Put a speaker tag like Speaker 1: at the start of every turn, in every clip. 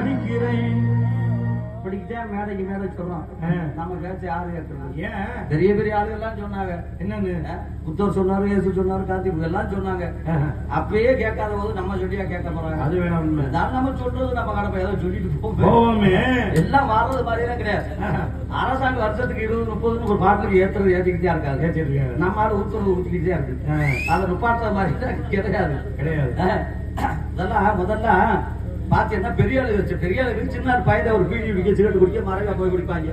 Speaker 1: படிக்கிறேன்.
Speaker 2: படிக்கிட்டே மேடைக்கு மேடை சொல்றோம். நம்ம பேச்சு யாரு கேட்கணும்?
Speaker 1: ஏன்
Speaker 2: பெரிய பெரிய ஆளு எல்லாம் சொன்னாங்க.
Speaker 1: என்னன்னு
Speaker 2: புத்தர் சொன்னாரு, இயேசு சொன்னாரு, காந்தி எல்லாம் சொன்னாங்க. அப்பயே கேட்காத போது நம்ம சொல்லியா கேட்க போறாங்க?
Speaker 1: அது வேணாம்.
Speaker 2: நம்ம சொல்றது நம்ம கடமை, ஏதோ சொல்லிட்டு
Speaker 1: போவோமே.
Speaker 2: எல்லாம் மாறுறது மாதிரிலாம் கிடையாது. அரசாங்கம் வருஷத்துக்கு 20-30 ஒரு பாட்டுக்கு ஏத்திக்கிட்டே இருக்காது. நம்ம ஆளு ஊத்துறது ஊத்திக்கிட்டே இருக்கு. அதை நுப்பாட்டுற மாதிரி கிடையாது. இதெல்லாம் முதல்ல பாத்தீங்கன்னா பெரிய ஆளு சின்ன பயந்த ஒரு பீடி குடிக்க, சிகரெட் குடிக்க, மறைவா போய் குடிப்பாங்க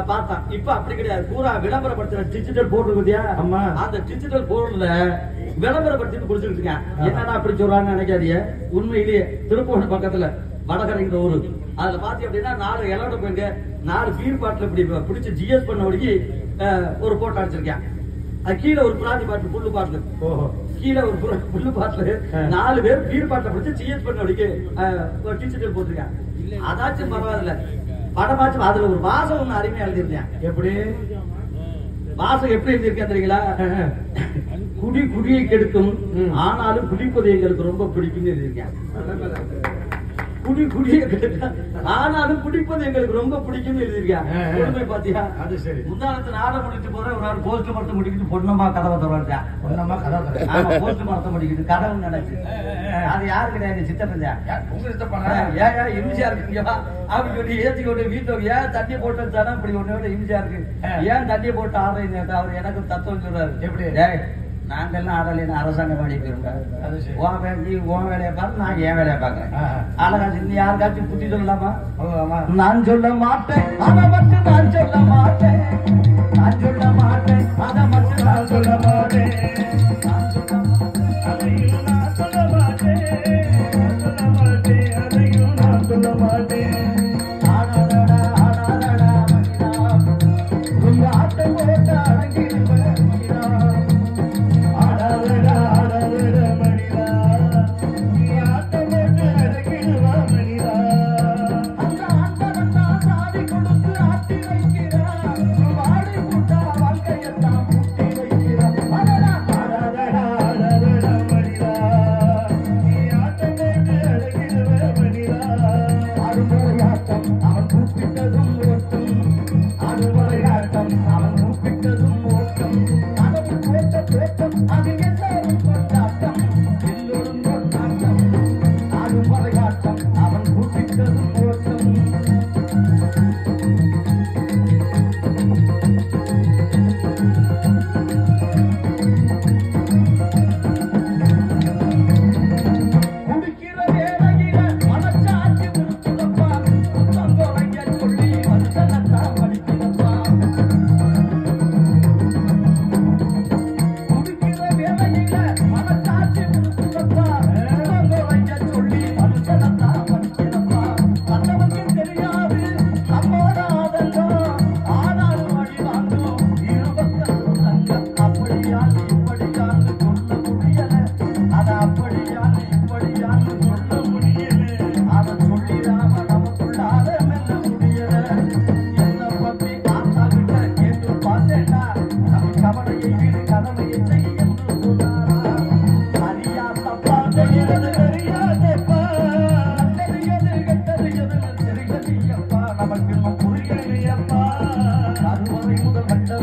Speaker 2: பார்த்தா. இப்ப அப்படி கிடையாது. பூரா விளம்பரப்படுத்துற டிஜிட்டல் போர்டு பத்தியா? அந்த டிஜிட்டல் போர்டுல விளம்பரப்படுத்திட்டு குடிச்சிட்டு இருக்கேன். என்னடா அப்படி சொல்றான்னு நினைக்காதீங்க. உண்மையிலேயே திருப்பூர் பக்கத்துல வடகரைங்கிற ஊரு, அதுல பாத்தி அப்படின்னா 4 இலவட போயிருக்க, 4 பீர் பாட்டில் இப்படி பிடிச்சி ஜிஎஸ் பண்ண ஒடிக்கி ஒரு போட்டோ அடிச்சிருக்கேன். அது கீழே ஒரு பிராந்தி பாட்டில், புல்லு பாட்டில், கீழே ஒரு புல்லு பாட்டில் 4 பேர் பீர் பாட்டில் பிடிச்சி ஜிஎஸ் பண்ண ஒடிக்கி ஒரு டிஜிட்டல் போட்டிருக்கேன். அதாச்சும் பரவாயில்ல. படமாச்சும் அதுல ஒரு வாசம் ஒண்ணு அருமையா எழுதிருக்கேன். எப்படி வாசம் எப்படி எழுதியிருக்கேன் தெரியுங்களா? குடியை கெடுக்கும், ஆனாலும் குடிப்பது எங்களுக்கு ரொம்ப பிடிக்கும் எழுதியிருக்கேன். குடியை கெடுக்கும், ஆனாலும் குடிப்பது எங்களுக்கு ரொம்ப பிடிக்கும் எழுதியிருக்கேன். பாத்தியா? அது சரி. முந்தானத்து நாளை முடிட்டு போற ஒரு நாள் போஸ்ட் மரத்தை முடிக்கிட்டு பொண்ணம்மா கதவை தொடர்ந்தா. பொண்ணம்மா கதவை போஸ்ட் மரத்தை முடிக்கிட்டு கதவு நினைச்சு. அது யாரு கிடையாது, சித்தப்பா. உங்க சித்தப்பாங்க. ஏன் இமிஜியா இருக்குங்கப்பா அப்படி சொல்லி ஏத்தி கொண்டு வீட்டுல ஏன் தண்ணி போட்டு தானே இப்படி ஒண்ணு இமிஜியா இருக்கு, ஏன் தண்ணி போட்டு ஆடுறீங்க? அவர் எனக்கு தத்துவம் சொல்றாரு. எப்படி நாங்க எல்லாம் ஆடலைன்னு அரசாங்கம் பாடி போயிருங்க. நீ உன் வேலையை பார்த்து நான் என் வேலையை பாக்குறேன். அழகாச்சு நீ யாருக்காச்சும் புத்தி சொல்லலாமா? நான் சொல்ல மாட்டேன், அதை மட்டும் நான் சொல்ல மாட்டேன். நான் சொல்ல மாட்டேன், அதை மட்டும் நான் சொல்ல மாட்டேன். அதையும் நான் சொல்ல மாட்டேன், சொல்ல மாட்டேன், அதையும் நான் சொல்ல மாட்டேன். ஆடாதடா ஆடாதடா மனிதா, உங்க ஆட்டை போட்டு அடங்கிடுவேன். நமக்கு புரியலையப்பா, அதுவரை முதல் கட்ட